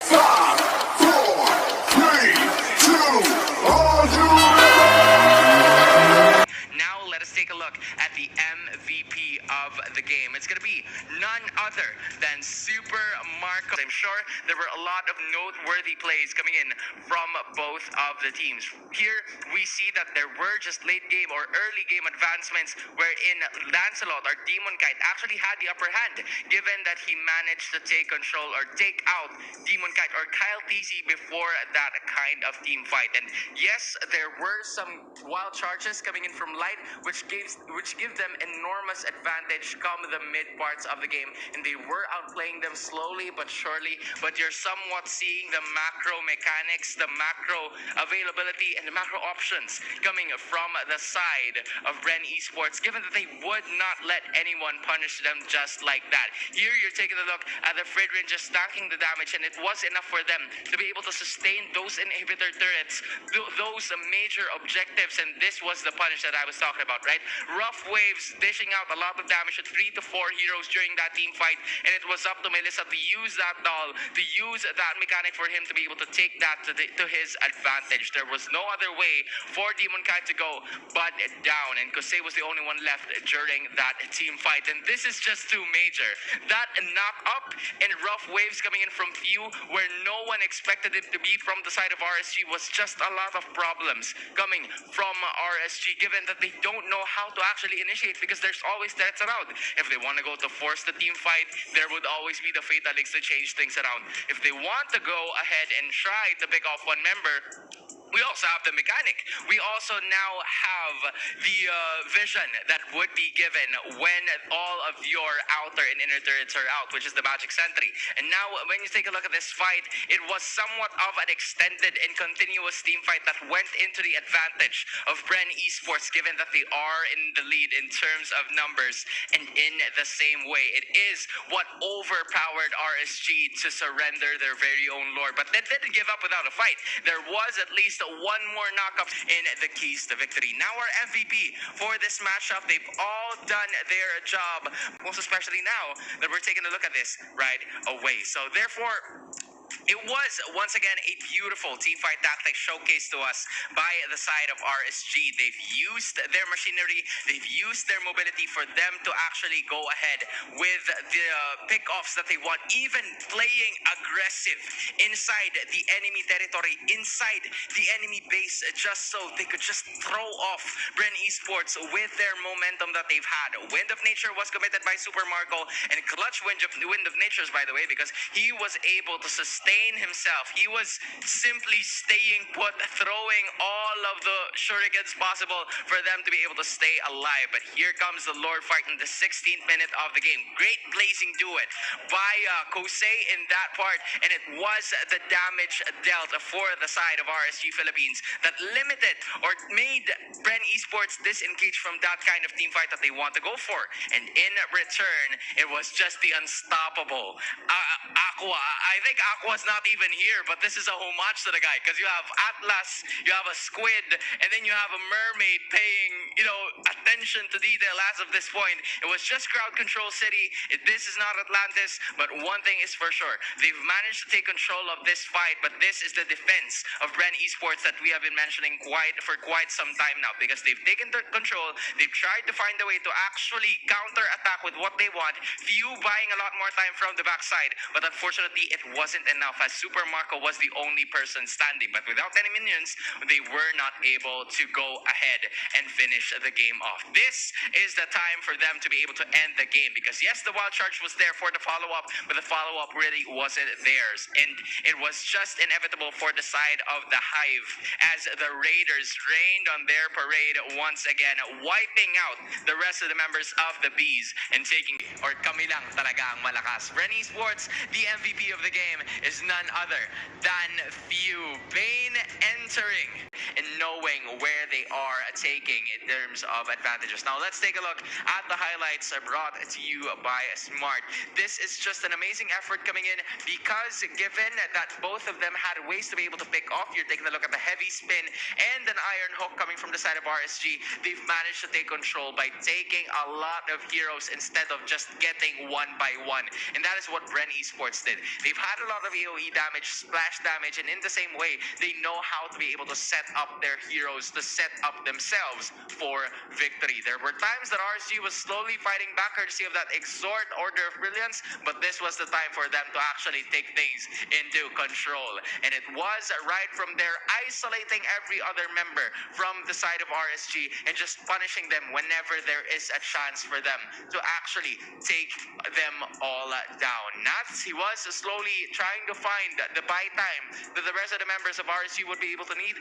5, 4, 3, 2, are you ready? Now let us take a look at the MVP of the game. It's going to be none other than Super Marco. I'm sure there were a lot of noteworthy plays coming in from both of the teams. Here we see that there were just late game or early game advancements wherein Lancelot or Demon Kite actually had the upper hand, given that he managed to take control or take out Demon Kite or Kyle TC before that kind of team fight. And yes, there were some wild charges coming in from Light, which give them enormous advantage come the mid parts of the game, and they were outplaying them slowly but surely. But you're somewhat seeing the macro mechanics, the macro availability, and the macro options coming from the side of Ren Esports, given that they would not let anyone punish them just like that. Here you're taking a look at the Fridrin just stacking the damage, and it was enough for them to be able to sustain those inhibitor turrets, those major objectives, and this was the punish that I was talking about, right? Rough Waves dishing out a lot of damage to 3 to 4 heroes during that team fight, and it was up to Melissa to use that doll, to use that mechanic for him to be able to take that to his advantage. There was no other way for Demon Kite to go but down, and Kosei was the only one left during that team fight, and this is just too major. That knock up and Rough Waves coming in from Few, where no one expected it to be from the side of RSG, was just a lot of problems coming from RSG, given that they don't know how to actually initiate, because there's always threats around. If they want to go to force the team fight, there would always be the Fatalix to change things around. If they want to go ahead and try to pick off one member, we also have the mechanic. We also now have the vision that would be given when all of your outer and inner turrets are out, which is the Magic Sentry. And now, when you take a look at this fight, it was somewhat of an extended and continuous team fight that went into the advantage of Bren Esports, given that they are in the lead in terms of numbers. And in the same way, it is what overpowered RSG to surrender their very own lore. But they didn't give up without a fight. There was at least one more knockup in the keys to victory. Now our MVP for this matchup, they've all done their job, most especially now that we're taking a look at this right away. So therefore, it was, once again, a beautiful teamfight tactic showcased to us by the side of RSG. They've used their machinery, they've used their mobility for them to actually go ahead with the pickoffs that they want, even playing aggressive inside the enemy territory, inside the enemy base, just so they could just throw off Bren Esports with their momentum that they've had. Wind of Nature was committed by Super Marco, and clutch Wind of Nature's, by the way, because he was able to sustain himself. He was simply staying put, throwing all of the shurikens possible for them to be able to stay alive. But here comes the Lord fight in the 16th minute of the game. Great blazing duet by Kosei in that part, and it was the damage dealt for the side of RSG Philippines that limited or made Bren Esports disengage from that kind of team fight that they want to go for. And in return, it was just the unstoppable Aqua. I think Aqua's not even here, but this is a homage to the guy, because you have Atlas, you have a squid, and then you have a mermaid paying, attention to detail as of this point. It was just crowd control city. This is not Atlantis, but one thing is for sure. They've managed to take control of this fight, but this is the defense of Bren Esports that we have been mentioning for quite some time now, because they've taken control. They've tried to find a way to actually counter-attack with what they want. Few buying a lot more time from the backside, but unfortunately, it wasn't enough, as Super Marco was the only person standing. But without any minions, they were not able to go ahead and finish the game off. This is the time for them to be able to end the game, because yes, the wild charge was there for the follow-up, but the follow-up really wasn't theirs, and it was just inevitable for the side of the Hive, as the Raiders rained on their parade once again, wiping out the rest of the members of the Bees and taking, or kami lang talaga ang malakas. Bren Esports, the MVP of the game, is none other than Few. Bane entering in knowing where they are taking in terms of advantages. Now, let's take a look at the highlights brought to you by Smart. This is just an amazing effort coming in because given that both of them had ways to be able to pick off, you're taking a look at the heavy spin and an iron hook coming from the side of RSG. They've managed to take control by taking a lot of heroes instead of just getting one by one. And that is what Bren Esports did. They've had a lot of AoE damage, splash damage, and in the same way, they know how to be able to set up their heroes to set up themselves for victory. There were times that RSG was slowly fighting back courtesy of that Exhort Order of Brilliance, but this was the time for them to actually take things into control. And it was right from there, isolating every other member from the side of RSG and just punishing them whenever there is a chance for them to actually take them all down. Nats, he was slowly trying to find the buy time that the rest of the members of RSG would be able to need.